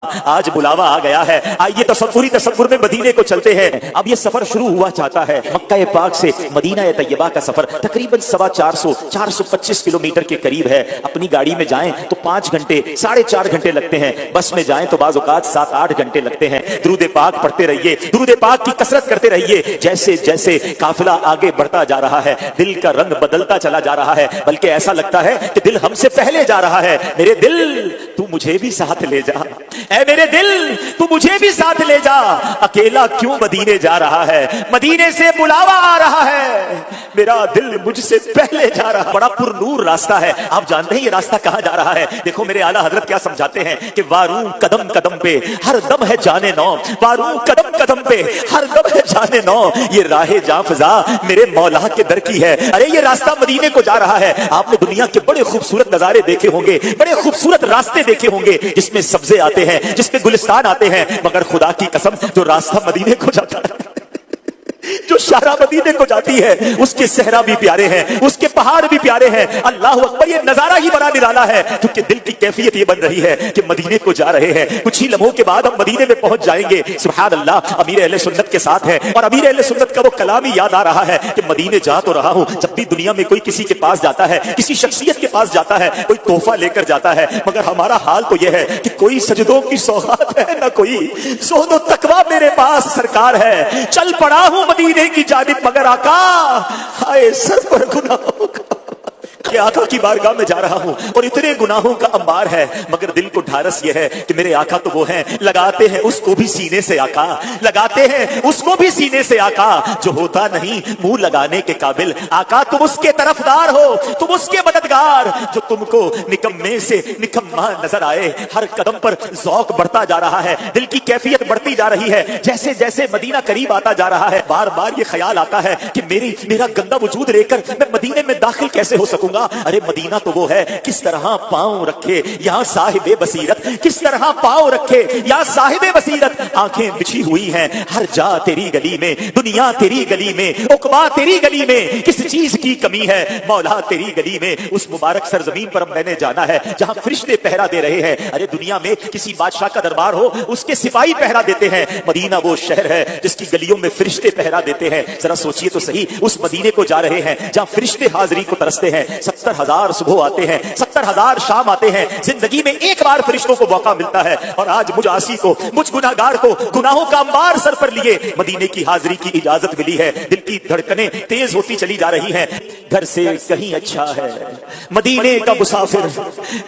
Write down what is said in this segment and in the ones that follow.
آج بلاوا آ گیا ہے، آئیے تصور میں مدینے کو چلتے ہیں۔ اب یہ سفر شروع ہوا چاہتا ہے مکہ پاک سے مدینہ طیبہ کا سفر تقریباً 425 کلومیٹر کے قریب ہے۔ اپنی گاڑی میں جائیں تو 5 گھنٹے 4.5 گھنٹے لگتے ہیں، بس میں جائیں تو بعض اوقات 7-8 گھنٹے لگتے ہیں۔ درود پاک پڑھتے رہیے، درود پاک کی کثرت کرتے رہیے۔ جیسے جیسے قافلہ آگے بڑھتا جا رہا ہے دل کا رنگ بدلتا چلا جا رہا ہے، بلکہ ایسا لگتا ہے کہ دل ہم سے پہلے جا رہا ہے۔ میرے دل تو مجھے بھی ساتھ لے جا، اے میرے دل تو مجھے بھی ساتھ لے جا، اکیلا کیوں مدینے جا رہا ہے؟ مدینے سے بلاوا آ رہا ہے، میرا دل مجھ سے پہلے جا رہا ہے۔ بڑا پر نور راستہ ہے۔ آپ جانتے ہیں یہ راستہ کہاں جا رہا ہے؟ دیکھو میرے اعلیٰ حضرت کیا سمجھاتے ہیں کہ واروں قدم قدم پہ ہر دم ہے جانے نو، واروں قدم قدم پہ ہر دم ہے جانے نو، یہ راہ جاں فضا میرے مولا کے در کی ہے۔ ارے یہ راستہ مدینے کو جا رہا ہے۔ آپ نے دنیا کے بڑے خوبصورت نظارے دیکھے ہوں گے، بڑے خوبصورت راستے دیکھے ہوں گے جس میں سبزے آتے ہیں، جس میں گلستان آتے ہیں، مگر خدا کی قسم جو راستہ مدینے کو جاتا ہے، جو شاہراہ مدینے کو جاتی ہے، اس کے صحرا بھی پیارے ہیں، اس کے پہاڑ بھی پیارے ہیں۔ اللہ اکبر، یہ نظارہ ہی بڑا نرالا ہے، کیونکہ دل کی کیفیت یہ بن رہی ہے کہ مدینے کو جا رہے ہیں۔ کچھ ہی لمحوں کے بعد ہم مدینے میں پہنچ جائیں گے۔ سبحان اللہ، امیر اہل سنت کے ساتھ ہے، اور امیر اہل سنت کا وہ کلام ہی یاد آ رہا ہے کہ مدینے جا تو رہا ہوں۔ جب بھی دنیا میں کوئی کسی کے پاس جاتا ہے، کسی شخصیت کے پاس جاتا ہے، کوئی تحفہ لے کر جاتا ہے، مگر ہمارا حال تو یہ ہے کہ کوئی سجدوں کی سوغات ہے نہ کوئی زہد و تقویٰ میرے پاس سرکار ہے۔ چل پڑا ہوں مدینے کی جانب مگر آقا ہائے سر پر گناہوں کا، کہ آقا کی بارگاہ میں جا رہا ہوں اور اتنے گناہوں کا انبار ہے، مگر دل کو ڈھارس یہ ہے کہ میرے آقا تو وہ ہیں، لگاتے ہیں اس کو بھی سینے سے آقا، لگاتے ہیں اس کو بھی سینے سے آقا، جو ہوتا نہیں منہ لگانے کے قابل۔ آقا تم اس کے طرفدار ہو، تم اس کے مددگار، جو تم کو نکمے سے نکما نظر آئے۔ ہر قدم پر ذوق بڑھتا جا رہا ہے، دل کی کیفیت بڑھتی جا رہی ہے۔ جیسے جیسے مدینہ قریب آتا جا رہا ہے، بار بار یہ خیال آتا ہے کہ میرا گندا وجود لے کر میں مدینے میں داخل کیسے ہو سکوں گا؟ ارے مدینہ تو وہ ہے، کس طرح پاؤں رکھے یہاں صاحب بصیرت، کس طرح پاؤں رکھے یہاں صاحب بصیرت۔ آنکھیں بچھی ہوئی ہیں ہر جا تیری گلی میں، دنیا تیری گلی میں، عقبہ تیری گلی میں، کس چیز کی کمی ہے مولا تیری گلی میں۔ اس مبارک سرزمین پر میں نے جانا ہے جہاں فرشتے پہرا دے رہے ہیں۔ ارے دنیا میں کسی بادشاہ کا دربار ہو، اس کے سپاہی پہرا دیتے ہیں، مدینہ وہ شہر ہے جس کی گلیوں میں فرشتے پہرا دیتے ہیں۔ ذرا سوچئے تو صحیح، اس مدینے کو جا رہے ہیں جہاں فرشتے حاضری کو ترستے ہیں۔ 70,000 صبح آتے ہیں، 70,000 شام آتے ہیں، زندگی میں ایک بار فرشتوں کو موقع ملتا ہے، اور آج مجھ عاصی کو، مجھ گناہگار کو گناہوں کا انبار سر پر لیے مدینے کی حاضری کی اجازت ملی ہے۔ دل کی دھڑکنیں تیز ہوتی چلی جا رہی ہیں۔ گھر سے کہیں اچھا ہے مدینے کا مسافر،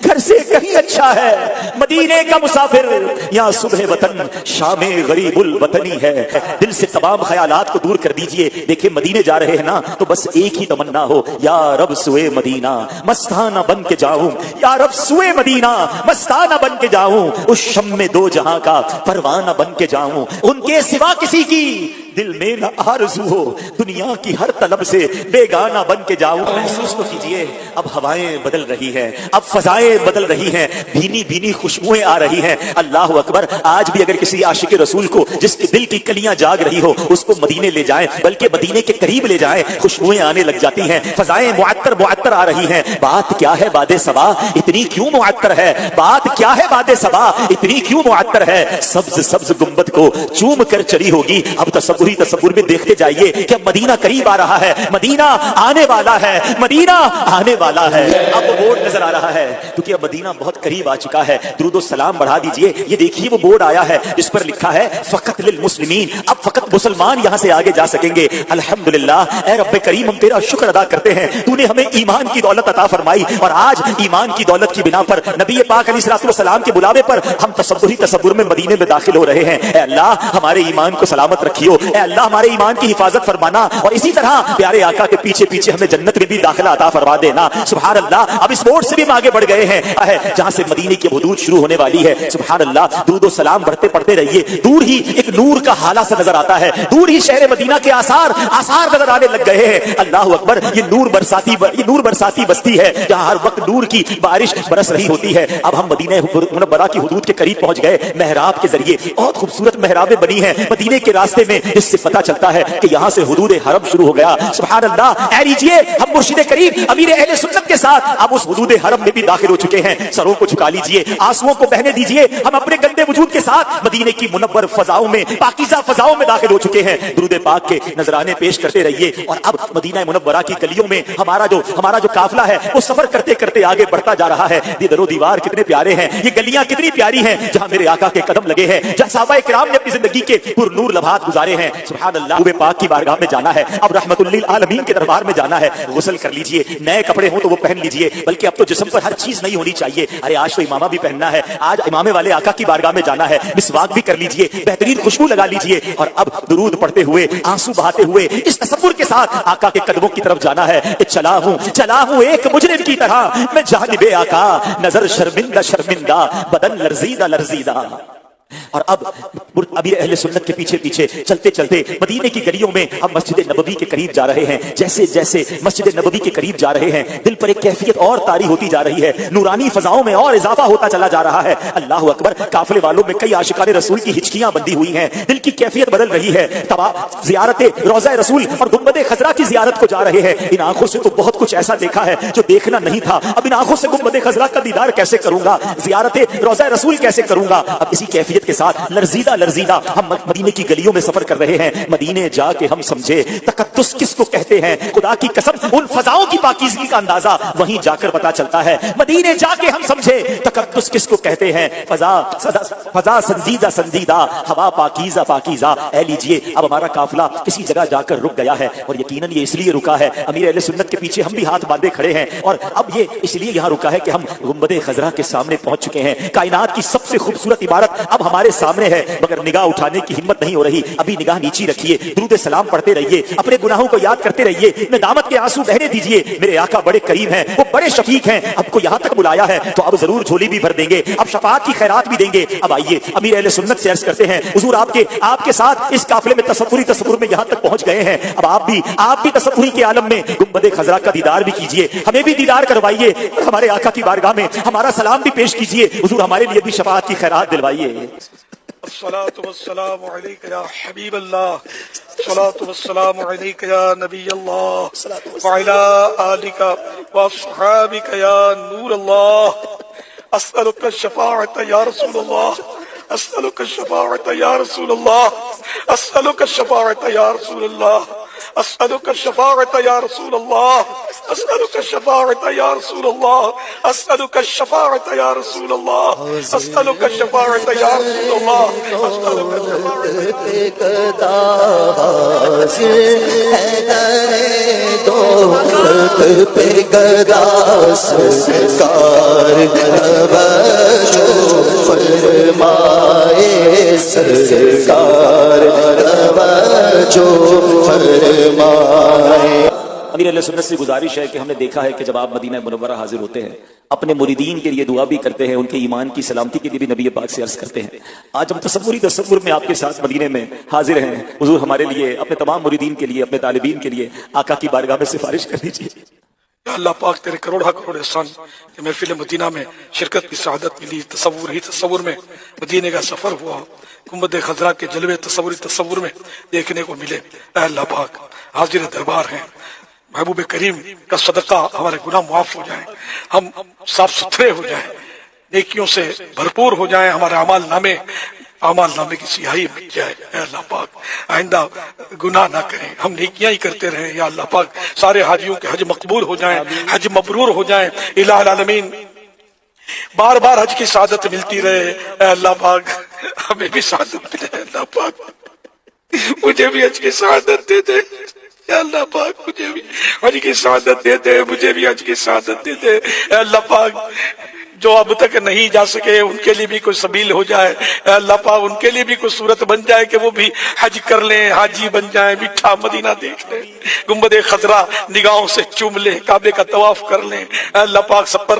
گھر سے کہیں اچھا ہے مدینے کا مسافر، یہاں صبح وطن شام غریب الوطنی ہے۔ دل سے تمام خیالات کو دور کر دیجئے۔ دیکھیں مدینے جا رہے ہیں نا، تو بس ایک ہی تمنا ہو، یا رب سوئے مدینہ مستانہ بن کے جاؤں، یا رب سوئے مدینہ مستانہ بن کے جاؤں، اس شم میں دو جہاں کا پروانہ بن کے جاؤں، ان کے سوا کسی کی دل میں نہ آرزو ہو، دنیا کی ہر طلب سے بیگانہ بن کے جاؤں۔ محسوس تو کیجئے، اب ہوائیں بدل رہی ہیں، اب فضائیں بدل رہی ہیں، بھینی بھینی خوشبوئیں آ رہی ہیں۔ اللہ اکبر، آج بھی اگر کسی عاشق رسول کو جس کے دل کی کلیاں جاگ رہی ہو، اس کو مدینے لے جائیں، بلکہ مدینے کے قریب لے جائیں، خوشبوئیں آنے لگ جاتی ہیں، فضائیں معطر معطر آ رہی ہیں۔ بات کیا ہے باد صبا اتنی کیوں معطر ہے؟ بات کیا ہے باد صبا اتنی کیوں معطر ہے؟ سبز سبز گنبد کو چوم کر چلی ہوگی۔ اب تصور میں دیکھتے جائیے کہ اب مدینہ قریب آ رہا ہے، مدینہ آنے والا ہے، مدینہ آنے والا ہے۔ اب وہ بورڈ نظر آ رہا ہے کیونکہ اب مدینہ بہت قریب آ چکا ہے۔ درود و سلام بڑھا دیجئے۔ یہ دیکھیے وہ بورڈ آیا ہے جس پر لکھا ہے فقط للمسلمین، اب فقط مسلمان یہاں سے آگے جا سکیں گے۔ الحمدللہ، اے رب کریم ہم تیرا شکر ادا کرتے ہیں، تو نے ہمیں ایمان کی دولت عطا فرمائی، اور آج ایمان کی دولت کی بنا پر نبی پاک علیہ السلام کے بلاوے پر ہم تصور میں مدینے میں داخل ہو رہے ہیں۔ اے اللہ ہمارے ایمان کو سلامت رکھیو، اے اللہ ہمارے ایمان کی حفاظت فرمانا، اور اسی طرح پیارے آقا کے پیچھے پیچھے ہمیں جنت میں بھی داخلہ عطا فرما دینا۔ سبحان اللہ، اب اس بورڈ سے بھی آگے بڑھ گئے ہیں جہاں سے مدینے کی حدود شروع ہونے والی ہے۔ سبحان اللہ، درود و سلام بڑھتے پڑھتے رہیے۔ دور ہی ایک نور کا حالہ سا نظر آتا ہے، دور ہی شہر مدینہ کے آثار نظر آنے لگ گئے ہیں۔ اللہ اکبر، یہ نور برساتی بستی ہے جہاں ہر وقت نور کی بارش برس رہی ہوتی ہے۔ اب ہم مدینہ منورہ کی حدود کے قریب پہنچ گئے۔ محراب کے ذریعے بہت خوبصورت محرابیں بنی ہیں مدینے کے راستے میں، جس سے پتہ چلتا ہے کہ یہاں سے حدود حرم شروع ہو گیا۔ سبحان اللہ، اے لیجئے हम मुर्शिद करीम अमीर अहले सुन्नत के साथ अब उस हुदूद हरम में भी दाखिल हो चुके हैं। सरों को झुका लीजिए, आंसुओं को बहने दीजिए। हम अपने गंदे वजूद के साथ मदीने की मुनव्वर फजाओं में, पाकीज़ा फजाओं में दाखिल हो चुके हैं। दुरूद पाक के नजराने पेश करते रहिए। और अब मदीना मुनव्वरा की गलियों में हमारा जो काफिला है वो सफर करते करते आगे बढ़ता जा रहा है। ये दरो दीवार कितने प्यारे हैं, ये गलियां कितनी प्यारी हैं जहां मेरे आका के कदम लगे हैं, जहां सहाबाए किराम ने अपनी जिंदगी के पुरनूर लम्हात गुजारे हैं। सुभान अल्लाह। महबूब पाक की बारगाह में जाना है, अब रहमतुल लिल आलमीन के दरबार में जाना है। गुस्ल कर लीजिए, नए कपड़े हो तो वो पहन लीजिए, बल्कि अब तो जिस्म पर हर चीज नहीं होनी चाहिए। अरे आज तो इमामा भी पहनना है, आज इमामे वाले आका की बारगाह में जाना है। मिसवाक भी कर लीजिए, बेहतरीन खुशबू लगा लीजिए और अब दुरूद पढ़ते हुए, आंसू बहाते हुए इस तसव्वुर के साथ आका के कदमों की तरफ जाना है। चला हूं एक मुजरिम की तरह मैं जानिबे आका, नजर शर्मिंदा शर्मिंदा, बदन लर्जीदा लर्जीदा। और अब अमीर अहले सुन्नत के पीछे पीछे चलते चलते मदीने की गलियों में हम मस्जिद नबवी के करीब जा रहे हैं। जैसे जैसे मस्जिद नबवी के करीब जा रहे हैं, दिल पर एक कैफियत और तारी होती जा रही है, नूरानी फजाओं में और इजाफा होता चला जा रहा है। अल्लाह अकबर। काफिले वालों में कई आशिकाने रसूल की हिचकियां बंधी हुई हैं, दिल की कैफियत बदल रही है। ज़ियारत रोज़ा रसूल और गुंबद खजरा की ज़ियारत को जा रहे हैं। इन आंखों से तो बहुत कुछ ऐसा देखा है जो देखना नहीं था, अब इन आंखों से गुंबद खजरा का दीदार कैसे करूंगा, ज़ियारत रोज़ा रसूल कैसे करूंगा। अब इसी कैफियत के साथ लर्जीदा लर्जीदा हम मदीने की गलियों में सफर कर रहे हैं। मदीने जाके हम समझे तकद्दुस किसको कहते हैं। खुदा की कसम उन फजाओं की पाकीज़गी का अंदाजा वहीं जाकर पता चलता है। मदीने जाके हम समझे तकद्दुस किसको कहते हैं। फजा संजीदा संजीदा, हवा पाकीज़ा पाकीज़ा। ऐ लीजिए, अब हमारा काफिला किसी जगह जाकर रुक गया है और यकीनन ये इसलिए रुका है, अमीर अहले सुन्नत के पीछे हम भी हाथ बांधे खड़े हैं और अब ये इसलिए यहाँ रुका है कि हम गुंबद खजरा के सामने पहुंच चुके हैं। कायनात की सबसे खूबसूरत इमारत अब हमारे सामने है, मगर निगाह उठाने की हिम्मत नहीं हो रही। अभी निगाह नीची रखिए, दुरूद सलाम पढ़ते रहिए, अपने गुनाहों को याद करते रहिए, नदामत के आंसू बहने दीजिए। मेरे आका बड़े करीम हैं, वो बड़े शफीक हैं। आपको यहाँ तक बुलाया है तो अब जरूर झोली भी भर देंगे, अब शफाअत की खैरात भी देंगे। अब आइए अमीर अहले सुन्नत से अर्ज करते हैं, हुजूर आपके साथ इस काफिले में तसव्वुर में यहाँ तक पहुंच गए हैं। अब आप भी तसव्वुरी के आलम में गुंबद खजरा का दीदार भी कीजिए, हमें भी दीदार करवाइए और हमारे आका की बारगाह में हमारा सलाम भी पेश कीजिए। हुजूर हमारे लिए भी शफाअत की खैरात दिलवाइए। अस्सलातु वस्सलामु अलैका या हबीब अल्लाह, अस्सलातु वस्सलामु अलैका या नबी अल्लाह, व अला आलिका व अस्हाबिका या नूर अल्लाह। अस्सलुका शफाअत या रसूल अल्लाह, अस्सलुका शफाअत या रसूल अल्लाह, अस्सलुका शफाअत या रसूल अल्लाह, अस्सलुका शफाअत या रसूल अल्लाह, अस्सलुका शफाअत या रसूल अल्लाह, अस्सलुका शफाअत या रसूल अल्लाह, अस्सलुका शफाअत या रसूल अल्लाह, अस्सलुका अमीर अहले सुन्नत से गुजारिश है कि हमने देखा है कि जब आप मदीना मुनव्वरा हाजिर होते हैं, अपने मुरीदीन के लिए दुआ भी करते हैं, उनके ईमान की सलामती के लिए भी नबी पाक से अर्ज करते हैं। आज हम तसव्वुर में आपके साथ मदीने में हाजिर हैं। हुजूर हमारे लिए, अपने तमाम मुरीदीन के लिए, अपने तालिबीन के लिए आका की बारगाह में सिफारिश कर दीजिए। अल्लाह पाक तेरे करोड़ा करोड़ एहसान कि महफिल मदीना में शिरकत की सआदत मिली। तसव्वुर में मदीने का सफर हुआ, गुंबद खजरा के जलवे तसव्वुर में देखने को मिले। अल्लाह पाक हाजिर दरबार हैं, महबूब करीम का सदका हमारे गुनाह माफ हो जाए, हम साफ सुथरे हो जाएं, नेकियों से भरपूर हो जाएं, हमारे अमाल नामे की सियाही मिट जाए। अल्लाह पाक आइंदा गुनाह ना करें, हम नेकियां ही करते रहें। या अल्लाह पाक सारे हाजियों के हज मकबूल हो जाएं, हज मबरूर हो जाएं। इलाहुल आलमीन बार बार हज की सआदत मिलती रहे। अल्लाह पाक हमें भी सआदत मिले। अल्लाह पाक मुझे भी हज की सआदत दे दे। अल्लाह पाक मुझे भी हज की सआदत दे दे, मुझे भी हज की सआदत दे दे। अल्लाह पाक जो अब तक नहीं जा सके उनके लिए भी कोई सबील हो जाए। अल्लाह पाक उनके लिए भी कोई सूरत बन जाए कि वो भी हज कर लें, हाजी बन जाए, मीठा मदीना देख लें, गुंबद खजरा निगाहों से चूम लें, काबे का तवाफ कर लें। अल्लाह पाक सब पर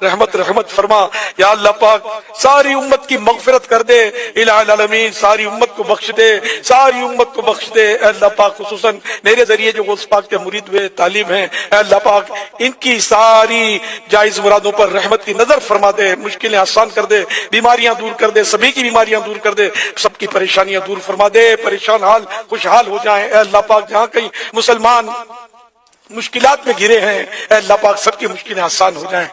रहमत फरमा। या अल्लाह पाक सारी उम्मत की मगफिरत कर दे। इलाहुल आलमीन सारी उम्मत को बख्श दे, सारी उम्मत को बख्श दे। अल्लाह पाक खुसूसन मेरे जरिए जो गौस पाक के मुरीद हुए तालीम हैं, अल्लाह पाक इनकी सारी जायज मुरादों पर रहमत की नजर फरमा दे, मुश्किलें आसान कर दे, बीमारियां दूर कर दे, सभी की बीमारियां दूर कर दे, सबकी परेशानियां दूर फरमा दे, परेशान हाल खुशहाल हो जाएं। अल्लाह पाक जहां कहीं मुसलमान मुश्किलात में घिरे हैं, अल्लाह पाक सबकी मुश्किलें आसान हो जाएं।